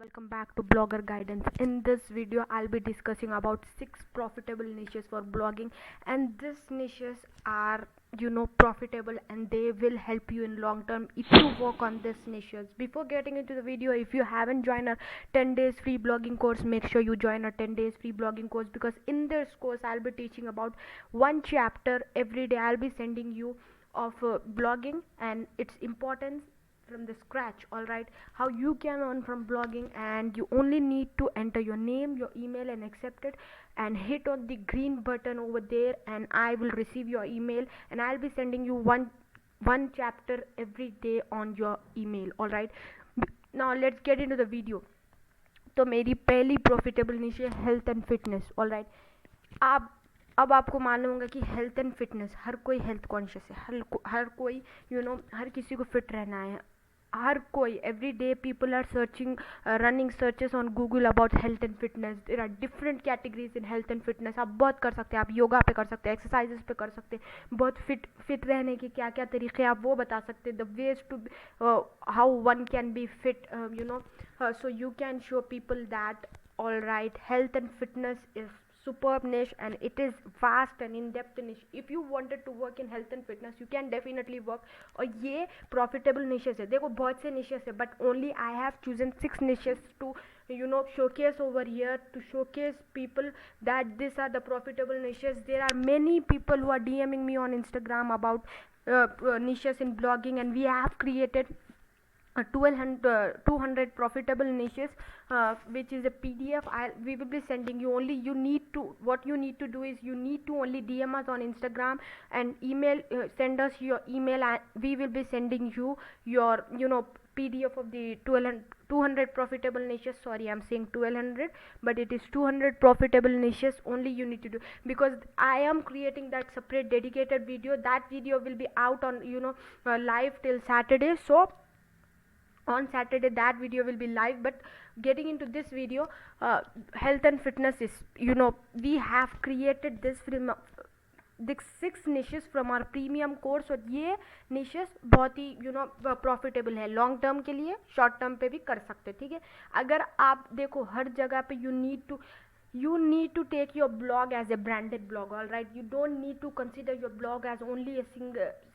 welcome back to Blogger Guidance. In this video, I'll be discussing about 6 profitable niches for blogging, and these niches are profitable and they will help you in long term if you work on these niches. Before getting into the video, if you haven't joined our 10 days free blogging course, make sure you join our 10 days free blogging course, because in this course I'll be teaching about one chapter every day. I'll be sending you of blogging and its importance from the scratch. All right, how you can earn from blogging, and you only need to enter your name, your email, and accept it, and hit on the green button over there, and I will receive your email, and I'll be sending you one chapter every day on your email. All right, now let's get into the video. तो मेरी पहली profitable निश है health and fitness. All right, आप अब आपको मालूम होगा कि हेल्थ एंड फिटनेस, हर कोई हेल्थ कॉन्शियस है, हर कोई हर किसी को फिट रहना है. हर कोई every day people are searching, running searches on Google about health and fitness. There are different categories in health and fitness. आप बहुत कर सकते हैं, आप योगा पे कर सकते हैं, एक्सरसाइजेस पे कर सकते हैं, बहुत फिट रहने के क्या क्या तरीके आप वो बता सकते हैं. The ways to how one can be fit, so you can show people that all right, health and fitness is superb niche and it is vast and in-depth niche. If you wanted to work in health and fitness, you can definitely work. और ये profitable niches है. देखो बहुत से niches है, but only I have chosen 6 niches to showcase over here, to showcase people that these are the profitable niches. There are many people who are DMing me on Instagram about niches in blogging, and we have created 200 profitable niches, which is a PDF. We will be sending you. Only you need to, what you need to do is you need to only DM us on Instagram and email, send us your email, and we will be sending you your PDF of the 200 profitable niches. Sorry, I'm saying 1200, but it is 200 profitable niches. Only you need to do, because I am creating that separate dedicated video. That video will be out on live till Saturday. So on Saturday that video will be live. But getting into this video, health and fitness is, we have created this from the 6 niches from our premium course. और ये niches बहुत ही profitable है. Long term के लिए, short term पे भी कर सकते. ठीक है, अगर आप देखो हर जगह पे you need to take your blog as a branded blog. All right, you don't need to consider your blog as only a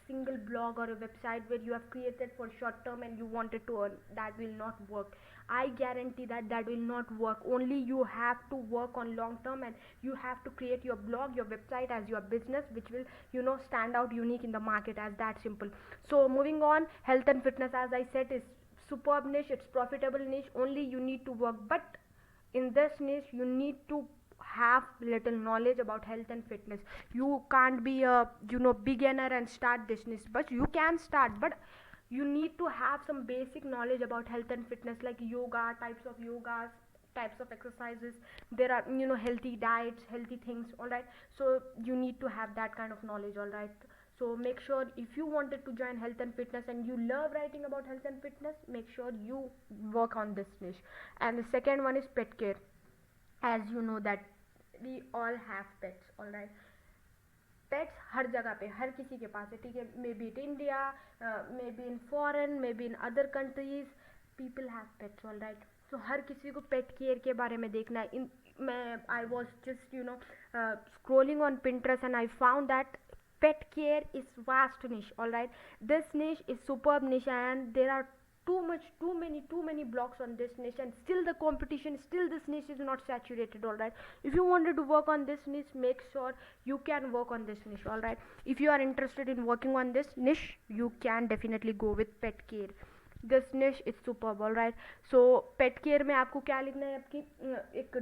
single blog or a website where you have created for short term and you wanted to earn. That will not work. I guarantee that will not work. Only you have to work on long term, and you have to create your blog, your website as your business, which will stand out unique in the market. As that simple. So moving on, health and fitness, as I said, is superb niche. It's profitable niche. Only you need to work, but in this niche you need to have little knowledge about health and fitness. You can't be a beginner and start this niche, but you can start, but you need to have some basic knowledge about health and fitness, like yoga, types of yogas, types of exercises. There are healthy diets, healthy things. All right, so you need to have that kind of knowledge. All right, so make sure, if you wanted to join health and fitness and you love writing about health and fitness, make sure you work on this niche. And the second one is pet care. As you know that we all have pets. all right, pets हर जगह पे हर किसी के पास है. ठीक है, may be in India, may be in foreign, may be in other countries, people have pets. All right, so हर किसी को पेट केयर के बारे में देखना है. मैं I was just scrolling on Pinterest, and I found that pet care is vast niche. All right, this niche is superb niche, and there are too many blocks on this niche, and still the competition, still this niche is not saturated. All right, if you wanted to work on this niche, make sure you can work on this niche. All right, if you are interested in working on this niche, you can definitely go with pet care. This niche is superb. all right, so pet care में आपको क्या लिखना है, आपकी एक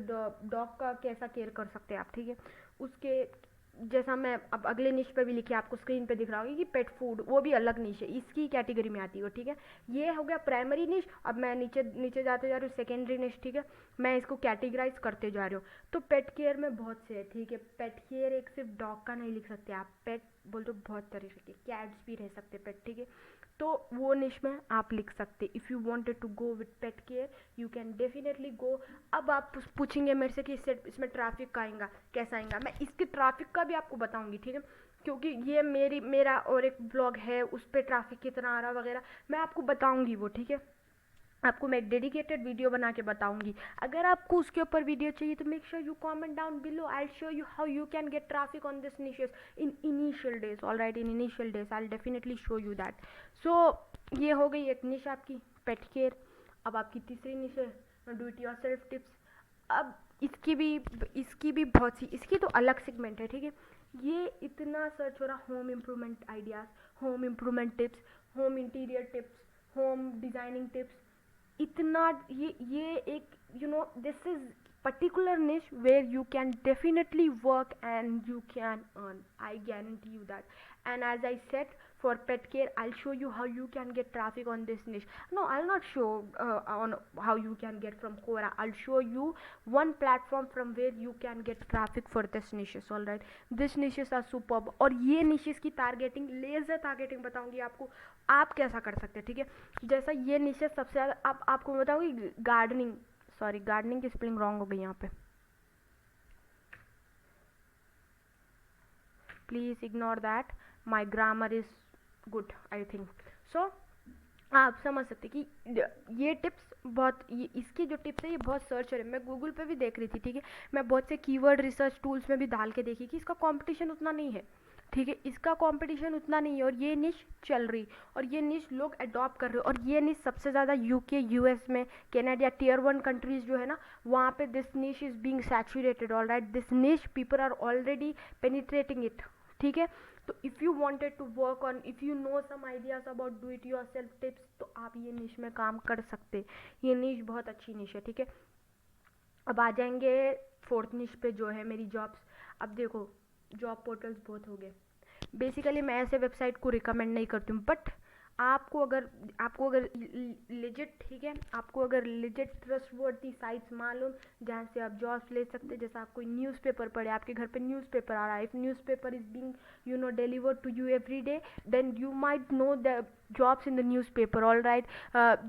dog का कैसा care कर सकते हैं आप. ठीक है, उसके जैसा मैं अब अगले निश पे भी लिखे आपको स्क्रीन पे दिख रहा होगा कि पेट फूड, वो भी अलग निश है, इसकी कैटेगरी में आती है. ठीक है, ये हो गया प्राइमरी निश. अब मैं नीचे नीचे जाते जा रही हूँ, सेकेंडरी निश. ठीक है, मैं इसको कैटेगराइज करते जा रही हूँ. तो पेट केयर में बहुत से है. ठीक है, पेट केयर एक सिर्फ डॉग का नहीं लिख सकते आप, पेट बोल तो बहुत तरह के कैट्स भी रह सकते पेट. ठीक है, तो वो निश में आप लिख सकते. If you wanted to go with pet care, you can definitely go. अब आप पूछेंगे मेरे से कि इसमें ट्रैफिक आएगा, कैसा आएगा. मैं इसके ट्रैफिक का भी आपको बताऊंगी. ठीक है, क्योंकि ये मेरा और एक ब्लॉग है, उस पर ट्रैफिक कितना आ रहा वगैरह मैं आपको बताऊंगी वो. ठीक है, आपको मैं एक डेडिकेटेड वीडियो बना के बताऊंगी। अगर आपको उसके ऊपर वीडियो चाहिए तो make sure you comment down below, I show you how you can get traffic on this niches in initial days. All right, in initial days I definitely show you that. So ये हो गई एक निश आपकी pet care. अब आपकी तीसरी निश है do it yourself tips. अब इसकी भी बहुत सी, इसकी तो अलग सेगमेंट है, ठीक है। ये इतना सर्च हो रहा, home improvement ideas, home improvement tips, home interior tips, home designing tips, इतना ये एक this is particular niche where you can definitely work and you can earn, I guarantee you that. And as I said, for pet care I'll show you how you can get traffic on this niche. No, I'll not show on how you can get from Quora. I'll show you one platform from where you can get traffic for this niches. All right, this niches are superb, और ये niches की targeting, laser targeting बताऊंगी आपको आप कैसा कर सकते हैं, ठीक है। जैसा ये निशेस सबसे ज़्यादा, अब आपको बताऊंगी गार्डनिंग, सॉरी गार्डनिंग की स्पेलिंग रॉन्ग हो गई यहाँ पे, please ignore that, my grammar is good I think. So आप समझ सकते कि ये टिप्स बहुत, ये इसकी जो टिप्स है ये बहुत सर्च है, मैं गूगल पे भी देख रही थी, ठीक है। मैं बहुत से कीवर्ड रिसर्च टूल्स में भी डाल के देखी कि इसका कंपटीशन उतना नहीं है, ठीक है, इसका कंपटीशन उतना नहीं है, और ये निश चल रही, और ये निश लोग अडॉप्ट कर रहे हो, और ये निश सबसे ज़्यादा यूके, यूएस में, कनाडा, टियर 1 कंट्रीज़ जो है ना, वहाँ पे this niche is being saturated. All right, this niche people are already penetrating it, ठीक है। तो if you wanted to work on, if you know some ideas about do it yourself tips, तो आप ये निश में काम कर सकते। ये निश बहुत अच्छी निश है, ठीक है। अब आ जाएंगे फोर्थ निश पे जो है मेरी जॉब्स। अब देखो जॉब पोर्टल्स बहुत हो गए, बेसिकली मैं ऐसे वेबसाइट को रिकमेंड नहीं करती हूँ, बट आपको अगर लिजिट, ठीक है, आपको अगर लिजिट ट्रस्टवर्दी साइट्स मालूम जहाँ से आप जॉब्स ले सकते हैं, जैसा आप कोई न्यूज़पेपर पढ़े, आपके घर पे न्यूज़पेपर आ रहा है, if newspaper is being delivered to you every day, then you might know the jobs in the newspaper. All right,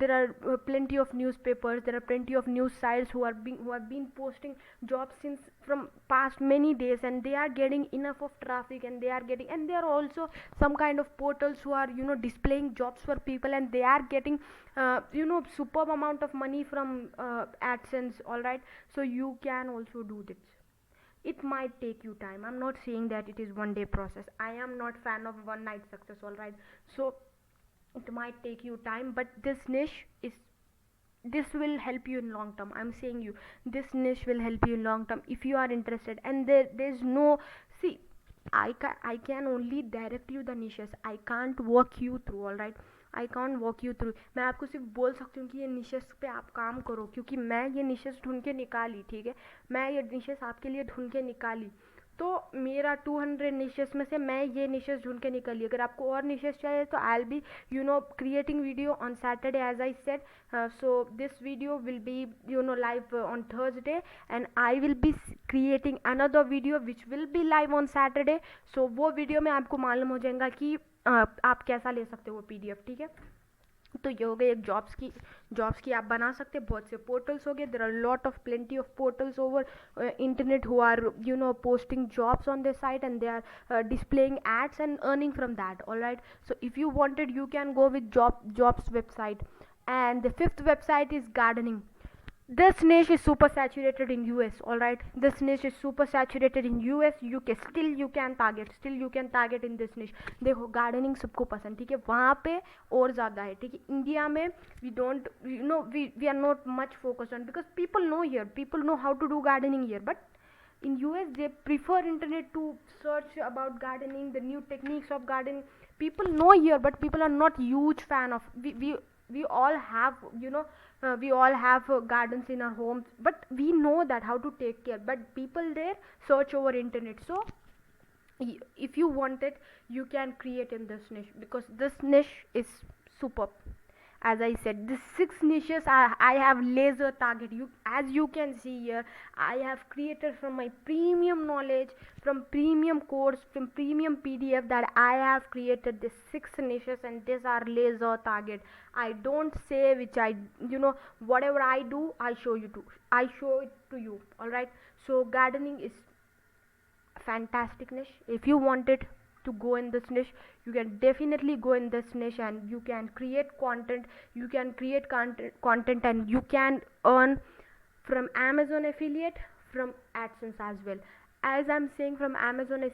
there are plenty of newspapers, there are plenty of news sites who have been posting jobs since from past many days, and they are getting enough of traffic, and they are also some kind of portals who are displaying jobs for people, and they are getting superb amount of money from AdSense. All right, so you can also do this. It might take you time, I'm not saying that it is one day process, I am not fan of one night success. All right, so it might take you time, but this will help you in long term. I'm saying you, this niche will help you in long term if you are interested, and there's no, see, I can only direct you the niches, I can't walk you through. All right, I can't walk you through, मैं आपको सिर्फ बोल सकती हूँ कि ये niches पे आप काम करो, क्योंकि मैं ये निशेस ढूंढ के निकाली, ठीक है, मैं ये निशेस आपके लिए ढूंढ के निकाली, तो मेरा 200 निशेस में से मैं ये निशेस ढूंढ के निकाली। अगर आपको और निशेस चाहिए तो I will be creating video on Saturday as I said, so this video will be live on Thursday, and I will be creating another video which will be live on Saturday. So वो video में आपको मालूम हो जाएगा कि आप कैसा ले सकते हो वो पीडीएफ, ठीक है। तो ये हो गई एक जॉब्स की आप बना सकते हैं, बहुत से पोर्टल्स हो गए, there are lot of plenty of portals over internet who are posting jobs on their site, and they are displaying ads and earning from that. All right, so if you wanted you can go with jobs website. And the fifth website is gardening. This niche is super saturated in US. All right, this niche is super saturated in US, UK. Still you can target in this niche. देखो gardening सबको पसंद, ठीक है, वहाँ पे और ज़्यादा है, ठीक है। इंडिया में we don't, we are not much focused on, because people know how to do gardening here, but in US they prefer internet to search about gardening, the new techniques of gardening. People know here, but people are not huge fan of. We all have we all have gardens in our homes, but we know that how to take care, but people there search over internet. So if you want it, you can create in this niche, because this niche is superb. As I said, the 6 niches I have laser target. As you can see here, I have created from my premium knowledge, from premium course, from premium PDF, that I have created the 6 niches, and these are laser target. I don't say which whatever I do, I show it to you. All right, so gardening is fantastic niche. If you want it, to go in this niche, you can definitely go in this niche, and you can create content, and you can earn from Amazon affiliate, from AdSense as well. As I'm saying, from Amazon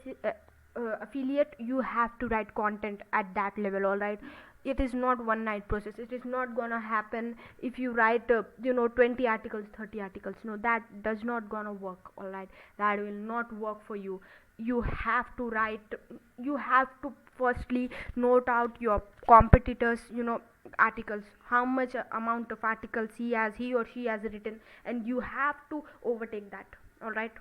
affiliate, you have to write content at that level, all right? It is not one night process. It is not gonna happen if you write 20 articles, 30 articles. No, that does not gonna work, all right? That will not work for you. You have to write, you have to firstly note out your competitors articles, how much amount of articles he or she has written, and you have to overtake that, all right?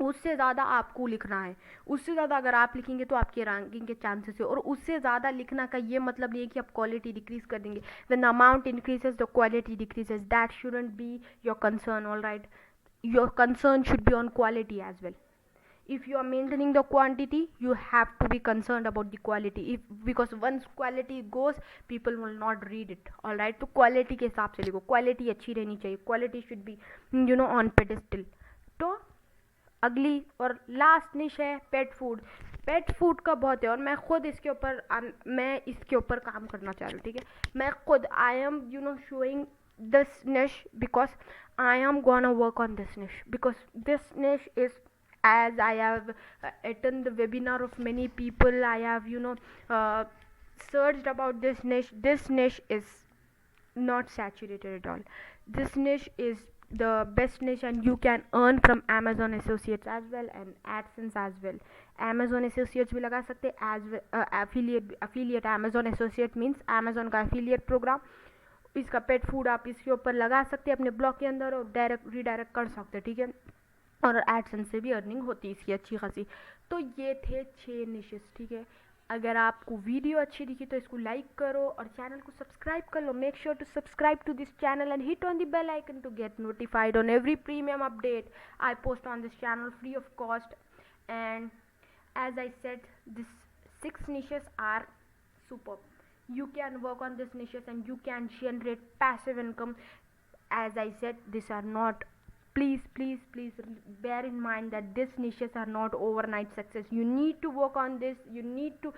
उससे ज़्यादा आपको लिखना है, उससे ज़्यादा अगर आप लिखेंगे तो आपके रैंकिंग के चांसेस है, और उससे ज़्यादा लिखना का ये मतलब नहीं है कि आप क्वालिटी डिक्रीज कर देंगे. When the amount increases the quality decreases, that shouldn't be your concern, all right? Your concern should be on quality as well. If you are maintaining the quantity, you have to be concerned about the quality, because once quality goes, people will not read it, all right? तो quality के हिसाब से लिखो, quality अच्छी रहनी चाहिए, quality should be on pedestal. तो अगली और लास्ट निश है पेट फूड. पेट फूड का बहुत है, और मैं खुद इसके ऊपर काम करना चाह रही हूँ, ठीक है? मैं खुद I am showing this niche because I am gonna work on this niche, because this niche is, as I have attended the webinar of many people, I have searched about this niche. This niche is not saturated at all. This niche is the best niche, and you can earn from Amazon Associates as well and AdSense as well. Amazon Associates भी लगा सकते as well, affiliate Amazon Associate means Amazon का affiliate program. इसका pet food आप इसके ऊपर लगा सकते हैं अपने ब्लॉग के अंदर, और डायरेक्ट रीडायरेक्ट कर सकते हैं, ठीक है? और एडसेंस से भी अर्निंग होती है इसकी अच्छी खासी. तो ये थे 6 निशेस, ठीक है? अगर आपको वीडियो अच्छी दिखी तो इसको लाइक करो और चैनल को सब्सक्राइब कर लो. Make sure to subscribe to this channel and hit on the bell icon to get notified on every premium update I post on this channel free of cost. And as I said, these 6 niches are superb. You can work on these niches and you can generate passive income. As I said, these are not, please bear in mind that these niches are not overnight success. You need to work on this, you need to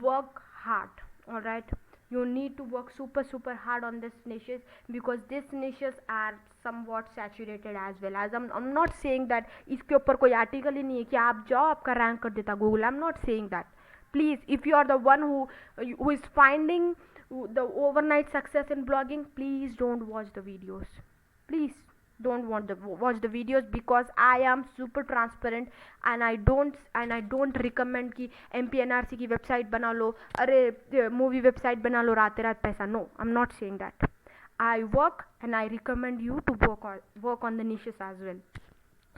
work hard, all right? You need to work super hard on these niches, because these niches are somewhat saturated as well. As I'm not saying that इसके ऊपर कोई article ही नहीं है कि आप जाओ आपका rank कर देता Google. I'm not saying that. Please, if you are the one who is finding the overnight success in blogging, please don't watch the videos. Please don't watch the videos, because I am super transparent, and I don't recommend कि MPNRC की website बना लो, अरे movie website बना लो, रात पैसा. No, I'm not saying that. I work and I recommend you to work on the niches as well.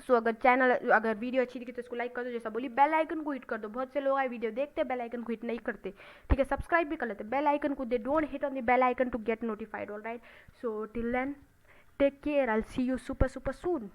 सो अगर video अच्छी दिखी तो इसको लाइक कर दो, जैसा बोली बेल आइकन को हिट कर दो. बहुत से लोग आए वीडियो देखते बेल आइकन को हिट नहीं करते, ठीक है? सब्सक्राइब भी कर लेते, बेल आइकन को दे don't hit on the bell icon to get notified, all right? So till then, take care, I will see you super soon.